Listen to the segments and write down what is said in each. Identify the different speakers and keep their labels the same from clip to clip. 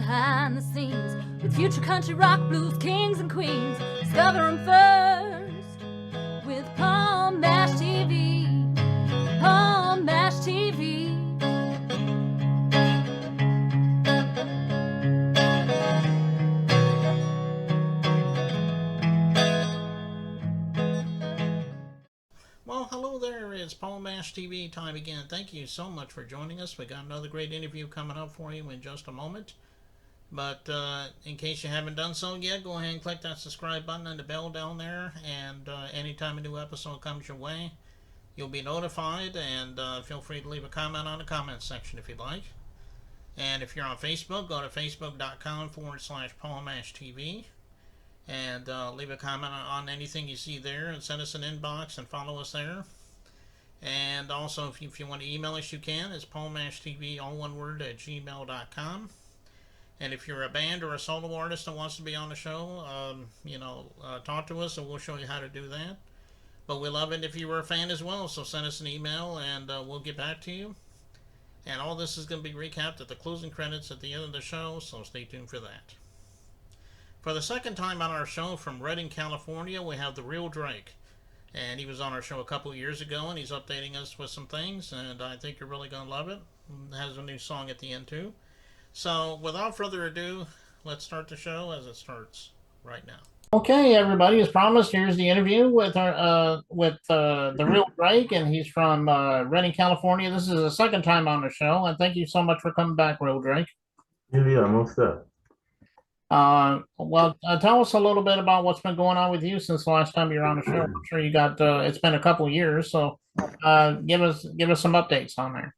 Speaker 1: behind the scenes with future country rock blues kings and queens. Discover them first with Palm Mash TV. Palm Mash TV.
Speaker 2: Well, hello there. It's Palm Mash TV time again. Thank you so much for joining us. We got another great interview coming up for you in just a moment. But in case you haven't done so yet, go ahead and click that subscribe button and the bell down there. And anytime a new episode comes your way, you'll be notified. And feel free to leave a comment on the comments section if you'd like. And if you're on Facebook, go to facebook.com/PaulMashTV and leave a comment on anything you see there and send us an inbox and follow us there. And also, if you want to email us, you can. It's paulmashtv, all one word, at gmail.com. And if you're a band or a solo artist that wants to be on the show, talk to us and we'll show you how to do that. But we love it if you were a fan as well, so send us an email and we'll get back to you. And all this is going to be recapped at the closing credits at the end of the show, so stay tuned for that. For the second time on our show from Redding, California, we have The Real Drake. And he was on our show a couple years ago, and he's updating us with some things, and I think you're really going to love it. It has a new song at the end, too. So, without further ado, let's start the show as it starts right now. Okay, everybody, as promised, here's the interview with The Real Drake, and he's from Redding, California. This is the second time on the show, and thank you so much for coming back, Real Drake.
Speaker 3: Yeah, most definitely.
Speaker 2: Tell us a little bit about what's been going on with you since the last time you were on the show. I'm sure you got, it's been a couple years, so give us some updates on there.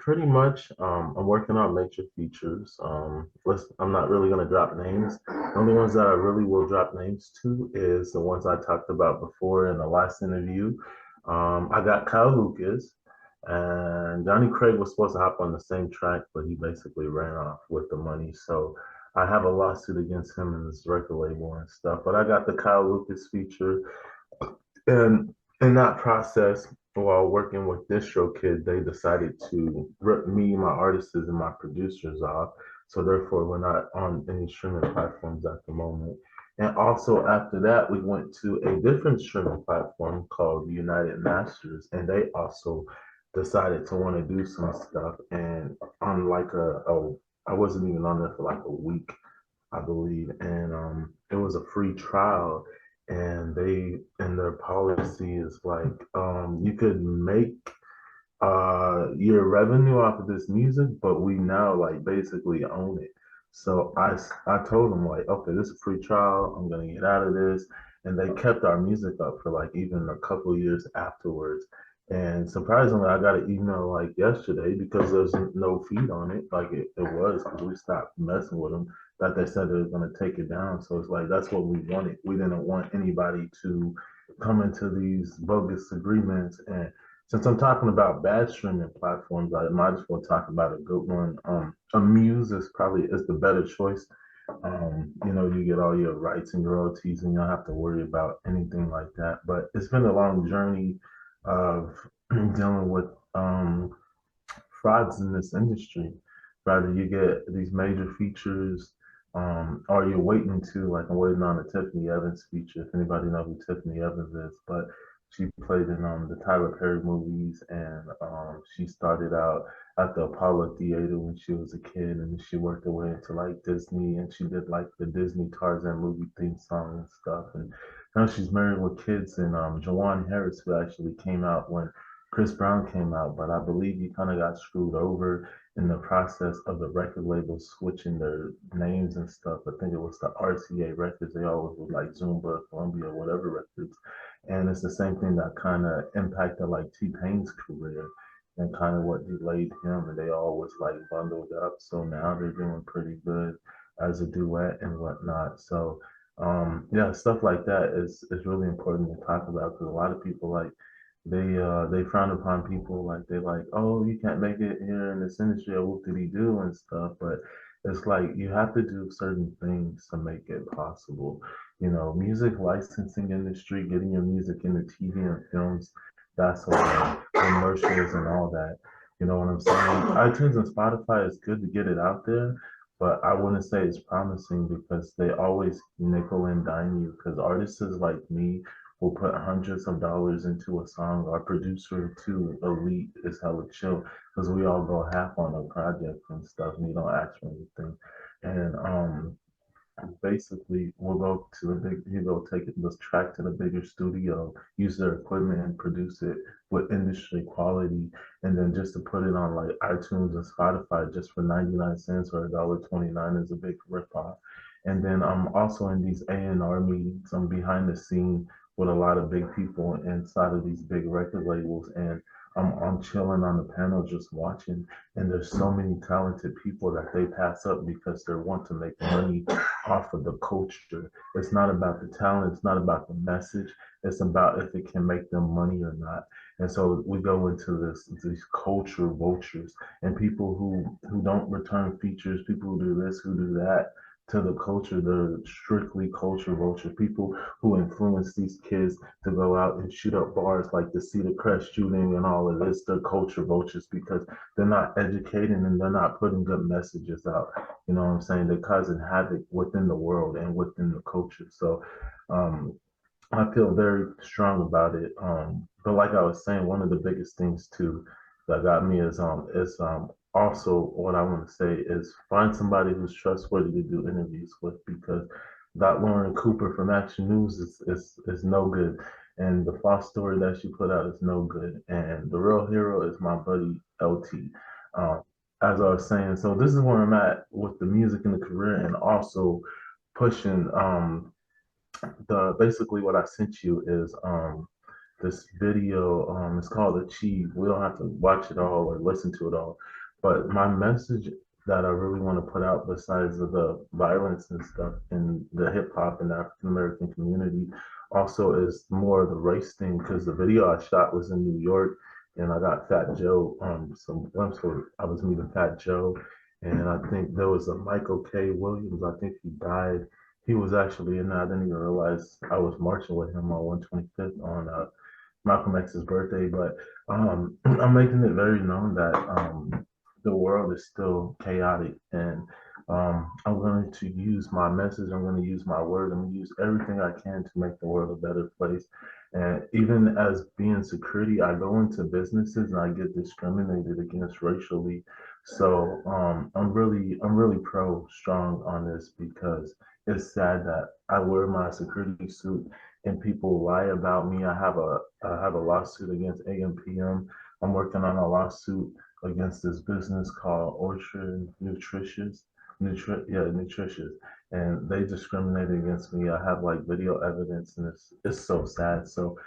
Speaker 3: Pretty much, I'm working on major features. I'm not really gonna drop names. The only ones that I really will drop names to is the ones I talked about before in the last interview. I got Kyle Lucas, and Johnny Craig was supposed to hop on the same track, but he basically ran off with the money. So I have a lawsuit against him and his record label and stuff. But I got the Kyle Lucas feature, and in that process, while working with DistroKid, they decided to rip me, my artists, and my producers off. So therefore, we're not on any streaming platforms at the moment. And also after that, we went to a different streaming platform called United Masters, and they also decided to want to do some stuff. And on like I wasn't even on there for like a week, I believe, and it was a free trial. And their policy is like you could make your revenue off of this music, but we now like basically own it. So I told them like, okay, this is a free trial. I'm gonna get out of this, and they kept our music up for like even a couple of years afterwards. And surprisingly, I got an email like yesterday because there's no feed on it, like it was because we stopped messing with them. That they said they were gonna take it down. So it's like that's what we wanted. We didn't want anybody to come into these bogus agreements. And since I'm talking about bad streaming platforms, I might as well talk about a good one. Amuse is the better choice. You get all your rights and royalties, and you don't have to worry about anything like that. But it's been a long journey of dealing with frauds in this industry. Rather you get these major features, or you're waiting to, like I'm waiting on the Tiffany Evans feature, if anybody knows who Tiffany Evans is, but she played in the Tyler Perry movies, and she started out at the Apollo Theater when she was a kid, and she worked her way into like Disney, and she did like the Disney Tarzan movie theme song and stuff. And now she's married with kids, and Jawan Harris, who actually came out when Chris Brown came out, but I believe he kind of got screwed over in the process of the record labels switching their names and stuff. I think it was the RCA Records. They always were like Zumba, Columbia, whatever records. And it's the same thing that kind of impacted like T-Pain's career and kind of what delayed him. And they always like bundled up. So now they're doing pretty good as a duet and whatnot. So yeah, stuff like that is really important to talk about because a lot of people like they frown upon people like they like, oh, you can't make it here in this industry, or what did he do and stuff. But it's like you have to do certain things to make it possible. Music licensing industry, getting your music into TV and films, that's a commercials and all that. You know what I'm saying? iTunes and Spotify is good to get it out there, but I wouldn't say it's promising because they always nickel and dime you. Because artists like me will put hundreds of dollars into a song. Our producer too, Elite, is hella chill because we all go half on a project and stuff, and you don't ask for anything. And basically we'll go to the big you go take it this track to the bigger studio, use their equipment and produce it with industry quality, and then just to put it on like iTunes and Spotify just for 99 cents or $1.29 is a big ripoff. And then I'm also in these A&R meetings. I'm behind the scene with a lot of big people inside of these big record labels, and I'm chilling on the panel just watching, and there's so many talented people that they pass up because they want to make money off of the culture. It's not about the talent, it's not about the message, it's about if it can make them money or not. And so we go into these culture vultures and people who don't return features, people who do this, who do that to the culture. They're strictly culture vulture, people who influence these kids to go out and shoot up bars like the Cedar Crest shooting and all of this. They're culture vultures because they're not educating and they're not putting good messages out. You know what I'm saying? They're causing havoc within the world and within the culture. So um, I feel very strong about it. But like I was saying, one of the biggest things too that got me is also what I want to say is find somebody who's trustworthy to do interviews with, because that Lauren Cooper from Action News is no good. And the false story that she put out is no good. And the real hero is my buddy LT. Um, as I was saying, so this is where I'm at with the music and the career, and also pushing the basically what I sent you is this video. It's called Achieve. We don't have to watch it all or listen to it all, but my message that I really want to put out, besides of the violence and stuff in the hip hop and African American community, also is more of the race thing. Because the video I shot was in New York, and I got Fat Joe some glimpse where I was meeting Fat Joe, and I think there was a Michael K. Williams. I think he died. He was actually in there. I didn't even realize I was marching with him on 125th on Malcolm X's birthday. But I'm making it very known that the world is still chaotic, and I'm going to use my message. I'm going to use my word. I'm going to use everything I can to make the world a better place. And even as being security, I go into businesses and I get discriminated against racially. So I'm really pro strong on this, because it's sad that I wear my security suit and people lie about me. I have a lawsuit against AMPM. I'm working on a lawsuit against this business called Orchard Nutritious. Nutritious. And they discriminated against me. I have like video evidence, and it's so sad. So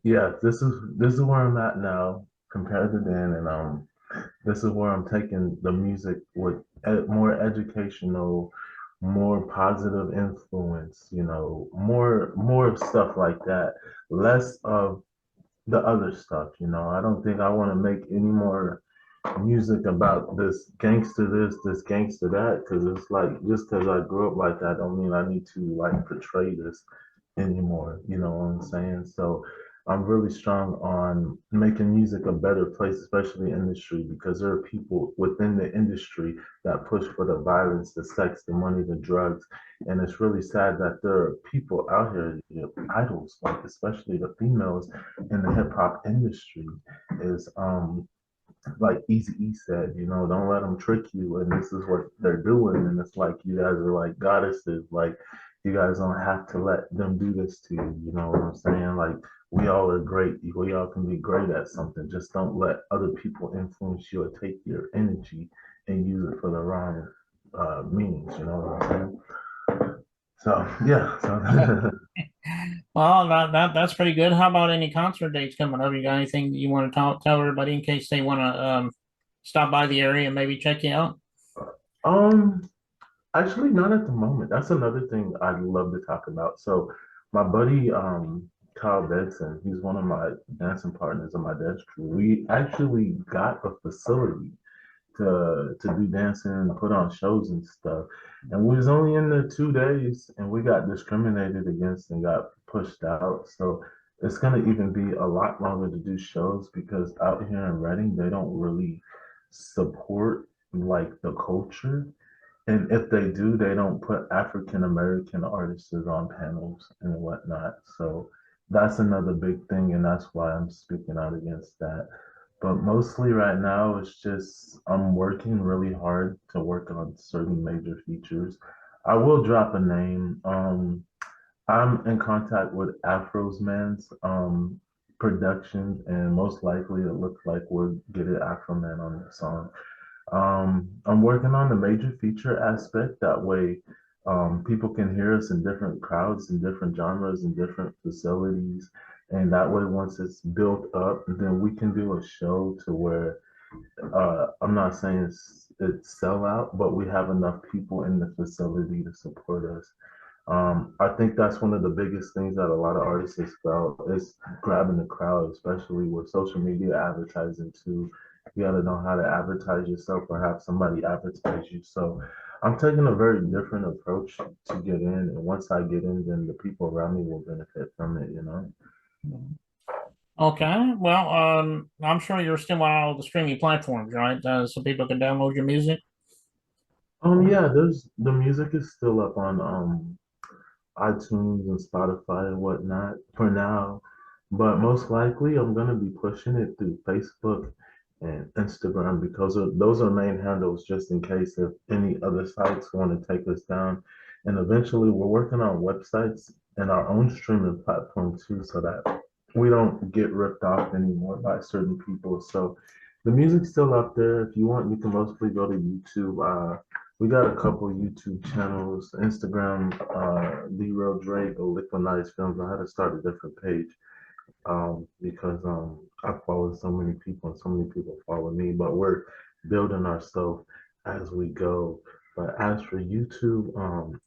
Speaker 3: yeah, this is where I'm at now compared to then. And this is where I'm taking the music with more educational, more positive influence, you know, more of stuff like that, less of the other stuff. You know, I don't think I want to make any more music about this gangster that, because it's like, just because I grew up like that don't mean I need to like portray this anymore. You know what I'm saying? So I'm really strong on making music a better place, especially industry, because there are people within the industry that push for the violence, the sex, the money, the drugs. And it's really sad that there are people out here, you know, idols, like especially the females in the hip hop industry, is like Easy E said, you know, don't let them trick you. And this is what they're doing. And it's like, you guys are like goddesses. Like, you guys don't have to let them do this to you. You know what I'm saying? Like, we all are great. We all can be great at something. Just don't let other people influence you or take your energy and use it for the wrong means. You know what I'm saying? So, yeah. So,
Speaker 2: Well, that's pretty good. How about any concert dates coming up? You got anything you want to tell everybody in case they want to stop by the area and maybe check you out?
Speaker 3: um, actually, not at the moment. That's another thing I'd love to talk about. So my buddy Kyle Benson, he's one of my dancing partners in my dance crew. We actually got a facility to do dancing and put on shows and stuff. And we was only in there 2 days, and we got discriminated against and got pushed out. So it's gonna even be a lot longer to do shows because out here in Reading, they don't really support like the culture. And if they do, they don't put African American artists on panels and whatnot. So that's another big thing, and that's why I'm speaking out against that. But mostly right now, it's just I'm working really hard to work on certain major features. I will drop a name. I'm in contact with Afro's Man's productions, and most likely it looks like we'll get an Afro Man on the song. I'm working on the major feature aspect. That way, people can hear us in different crowds, in different genres, in different facilities. And that way, once it's built up, then we can do a show to where I'm not saying it's sell out, but we have enough people in the facility to support us. I think that's one of the biggest things that a lot of artists has felt is grabbing the crowd, especially with social media advertising too. You got to know how to advertise yourself or have somebody advertise you. So I'm taking a very different approach to get in. And once I get in, then the people around me will benefit from it, you know?
Speaker 4: Okay, well, I'm sure you're still on all the streaming platforms, right? So people can download your music.
Speaker 3: Yeah, there's the music is still up on iTunes and Spotify and whatnot for now. But most likely, I'm gonna be pushing it through Facebook and Instagram because those are main handles, just in case if any other sites want to take us down. And eventually, we're working on websites and our own streaming platform too, so that we don't get ripped off anymore by certain people. So the music's still up there. If you want, you can mostly go to YouTube. We got a couple YouTube channels, Instagram, Leroy Drake or Liquid Nice Films. I had to start a different page because I follow so many people and so many people follow me, but we're building ourselves as we go. But as for YouTube,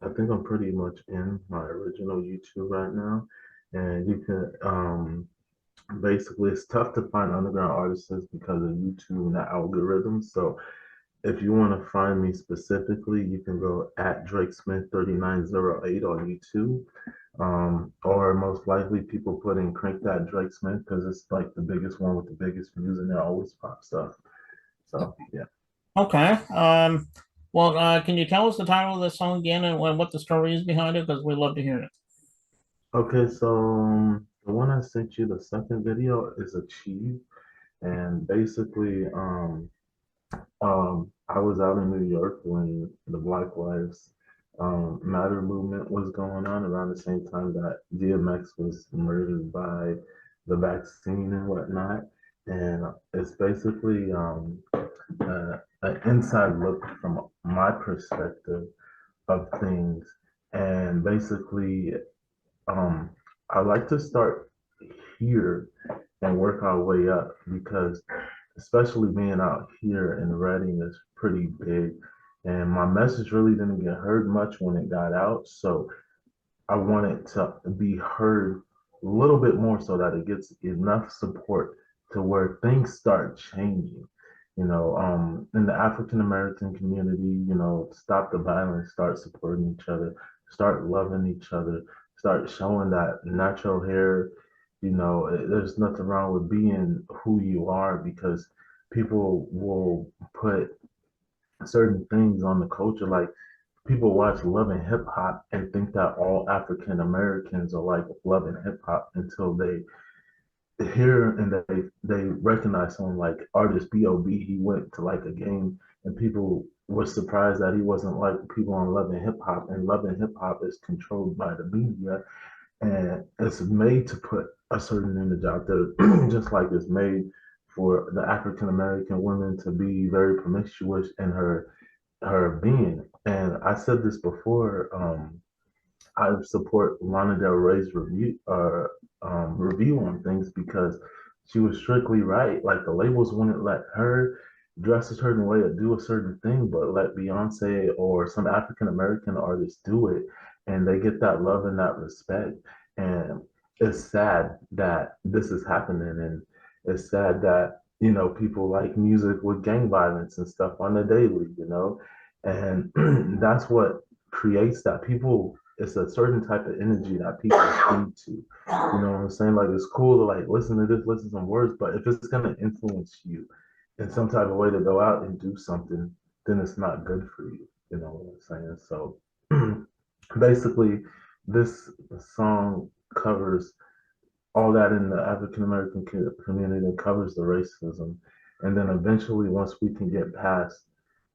Speaker 3: I think I'm pretty much in my original YouTube right now. And you can basically it's tough to find underground artists because of YouTube and the algorithms. So if you want to find me specifically, you can go at Drake Smith 3908 on YouTube. Or most likely people put in Crank That Drake Smith because it's like the biggest one with the biggest views and it always pops up. So yeah.
Speaker 4: Okay. Well, can you tell us the title of the song again and what the story is behind it? Because we'd love to hear it.
Speaker 3: Okay, so the one I sent you, the second video is Achieve. And basically, I was out in New York when the Black Lives Matter movement was going on around the same time that DMX was murdered by the vaccine and whatnot. And it's basically an inside look from my perspective of things. And basically, um, I like to start here and work our way up because especially being out here in Reading is pretty big. And my message really didn't get heard much when it got out. So I want it to be heard a little bit more so that it gets enough support to where things start changing. In the African American community, stop the violence, start supporting each other, start loving each other, start showing that natural hair, there's nothing wrong with being who you are because people will put certain things on the culture. Like people watch Love and Hip Hop and think that all African Americans are like Love and Hip Hop until they hear and they recognize someone like artist B.O.B. He went to like a game and people were surprised that he wasn't like people on Love and Hip Hop, and Love and Hip Hop is controlled by the media and it's made to put a certain image out there, just like it's made for the African American woman to be very promiscuous in her being. And I said this before. I support Lana Del Rey's review on things because she was strictly right. Like the labels wouldn't let her dress a certain way or do a certain thing, but let Beyonce or some African American artists do it, and they get that love and that respect. And it's sad that this is happening, and it's sad that people like music with gang violence and stuff on the daily, and that's what creates that. People it's a certain type of energy that people feed to. You know what I'm saying? Like it's cool to like listen to this, listen to some words, but if it's gonna influence you in some type of way to go out and do something, then it's not good for you. You know what I'm saying? So basically, this song covers all that in the African American community, that covers the racism. And then eventually, once we can get past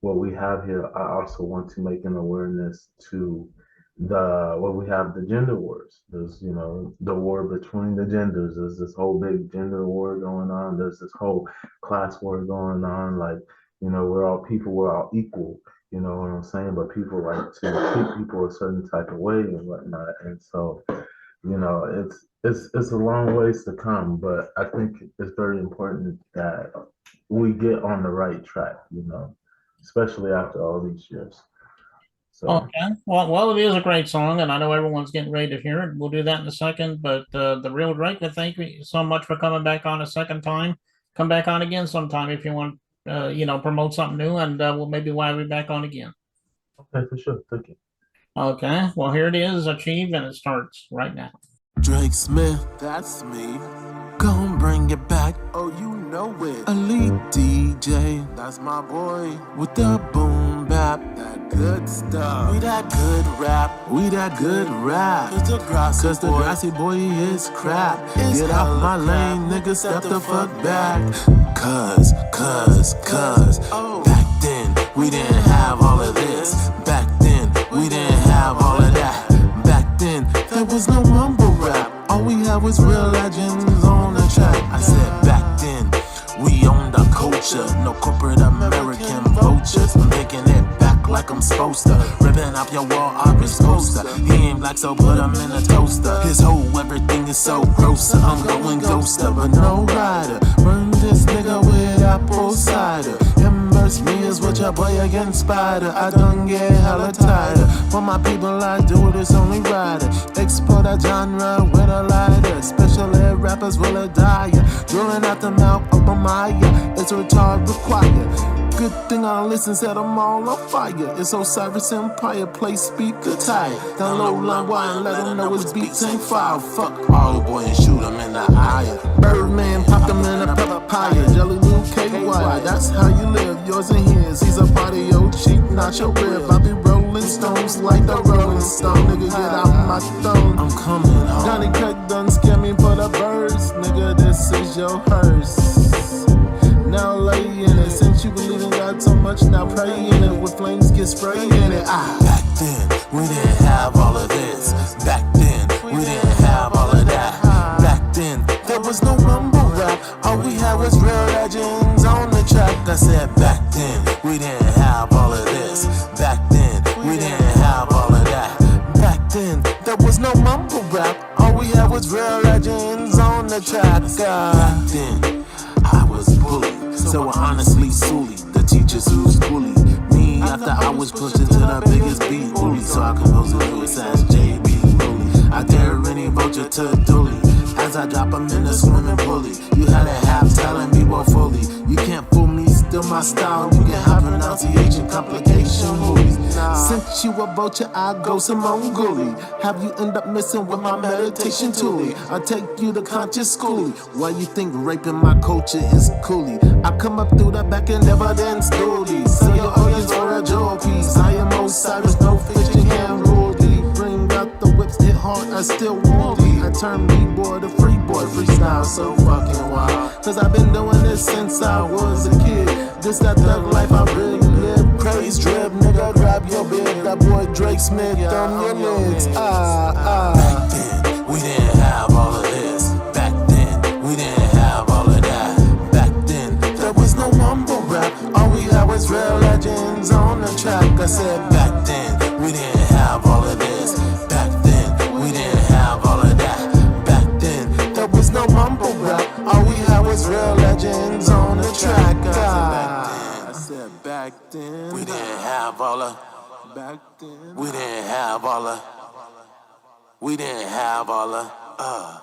Speaker 3: what we have here, I also want to make an awareness to the what we have, the gender wars. There's, you know, the war between the genders. There's this whole big gender war going on. There's this whole class war going on. Like, you know, we're all people, we're all equal. You know what I'm saying? But people like to treat people a certain type of way and whatnot. And so, you know, it's a long ways to come, but I think it's very important that we get on the right track, you know, especially after all these years. So
Speaker 4: Okay. Well, it is a great song, and I know everyone's getting ready to hear it. We'll do that in a second. But the real Drake, thank you so much for coming back on a second time. Come back on again sometime if you want, promote something new, and maybe we'll have you back on again.
Speaker 3: okay, for sure. Thank you.
Speaker 4: Okay. Well, here it is, Achieve, and it starts right now.
Speaker 5: Drake Smith, that's me. Gon' bring it back, oh you know it. Elite DJ, that's my boy. With the boom bap, that good stuff. We that good rap, we that good rap. Cause the grassy boy is crap. Get out my lane, nigga, step the fuck back. Cause back then, we didn't have all of this. Back then, we didn't have all of that. Back then, there was no mumble rap. All we had was real legends on the track. I said back then, we owned our culture. No corporate American vultures. I'm taking it back like I'm supposed to. Ripping up your wall office poster. He ain't black, so put him in a toaster. His whole everything is so gross. I'm going ghoster, but no rider. Burn this nigga with apple cider. Immerse me is what your boy against spider. I done get hella tighter. For my people, I do it, it's only rider. Export a genre with a lighter. Special ed rappers will a die. Drilling out the mouth of a Maya. It's retard required. Good thing I listen, set them all on fire. It's Osiris Empire, play speaker tired. Down low line wide, let them know his beats ain't fire. Fuck all boy and shoot him in the eye. Birdman, pop them in a papaya. Jelly Lou KY, that's how you live, yours and his. He's a body, yo, cheap, not your rib. I be rolling stones like the Rolling Stone. Nigga, get out my throne. I'm coming home. Johnny Craig done scare me for the birds. Nigga, this is your hearse. Now lay in it, since you believe in God so much, now pray in it, with flames get sprayed in it. Back then, we didn't have all of this. Back then, we didn't have all of that. Back then, there was no mumble rap. All we had was real legends on the track. I said back then, we didn't have all of this. Back then, we didn't have all of that. Back then, there was no mumble rap. All we had was real legends on the track. Back then, I was bullied, so I honestly sullied the teachers who's bullied me after I was pushed into the biggest beat bully. So I composed a lyrics as JB Bully. I dare any vulture to dully as I drop them in the swimming bully. You had to have talent, be more fully. You can't fool me, still my style. You can have pronunciation, complication movies. Since you a vulture, I go Simone Gully. Have you end up missing with my meditation toolie? I take you to conscious schoolie. Why you think raping my culture is coolie? I come up through the back and evidence duty. Sell your organs for a jewel piece. I am Osiris, no fiction can rule thee. Bring out the whips, hit hard, I still want thee. I turn B-boy to free boy, freestyle so fucking wild. Cause I've been doing this since I was a kid. This that thug life I really live. Praise drip, nigga, grab your bib. That boy Drake Smith on your legs. Back then, we didn't have all of this. Back then, we didn't have all of that. Back then, there was no mumble rap. All we had was real legends on the track. I said back then, we didn't have all of this. Back then, we didn't have all of that. Back then, there was no mumble rap. All we had was real legends on the track. I said back then, we didn't have all of. Back then, we didn't have all of. We didn't have all of.